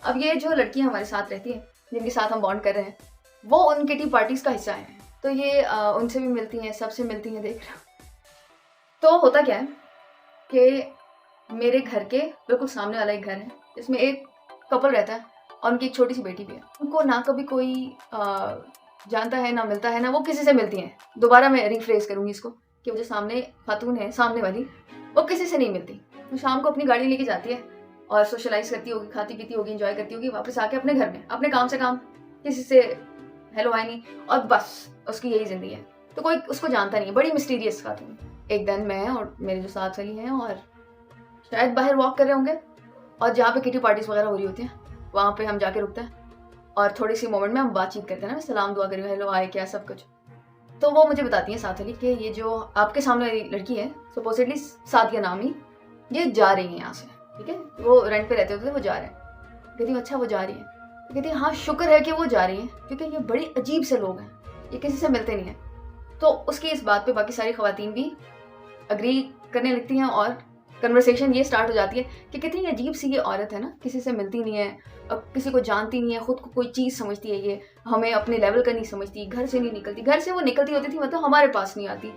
अब ये जो लड़कियां हमारे साथ रहती हैं, जिनके साथ हम बॉन्ड कर रहे हैं, वो उन किटी पार्टीज का हिस्सा हैं। तो ये उनसे भी मिलती हैं, सबसे मिलती हैं, देख रहे हो। तो होता क्या है कि मेरे घर के बिल्कुल सामने वाला एक घर है, जिसमें एक कपल रहता है और उनकी एक छोटी सी बेटी भी है। उनको ना कभी कोई जानता है, ना मिलता है, ना वो किसी से मिलती हैं। दोबारा मैं रिफ्रेज करूंगी इसको कि वो जो सामने खातून है, सामने वाली, वो किसी से नहीं मिलती। वो शाम को अपनी गाड़ी लेके जाती है और सोशलाइज करती होगी, खाती पीती होगी, इंजॉय करती होगी, वापस आके अपने घर में अपने काम से काम, किसी से हेलो हाय नहीं, और बस उसकी यही जिंदगी है। तो कोई उसको जानता नहीं है, बड़ी मिस्टीरियस खातून। एक दिन मैं और मेरे जो साथ वाली हैं और शायद बाहर वॉक कर रहे होंगे, और जहाँ पे किटी पार्टीज वगैरह हो रही होती हैं वहाँ पे हम जाके रुकते हैं और थोड़ी सी मोमेंट में हम बातचीत करते हैं ना, सलाम दुआ करें, हेलो हाय क्या सब कुछ। तो वो मुझे बताती हैं साथ वाली कि ये जो आपके सामने वाली लड़की है, सपोजिटली सादिया नाम ही, ये जा रही है यहाँ से, ठीक है, वो रेंट पे रहते होते थे, वो जा रहे हैं। कहती हूँ अच्छा वो जा रही है, तो कहती है हाँ शुक्र है कि वो जा रही है, क्योंकि ये बड़ी अजीब से लोग हैं, ये किसी से मिलते नहीं हैं। तो उसकी इस बात पे बाकी सारी खवातीन भी अग्री करने लगती हैं और कन्वर्सेशन ये स्टार्ट हो जाती है कि कितनी अजीब सी ये औरत है ना, किसी से मिलती नहीं है, अब किसी को जानती नहीं है, खुद को कोई चीज़ समझती है, ये हमें अपने लेवल का नहीं समझती, घर से नहीं निकलती, घर से वो निकलती होती थी मतलब हमारे पास नहीं आती,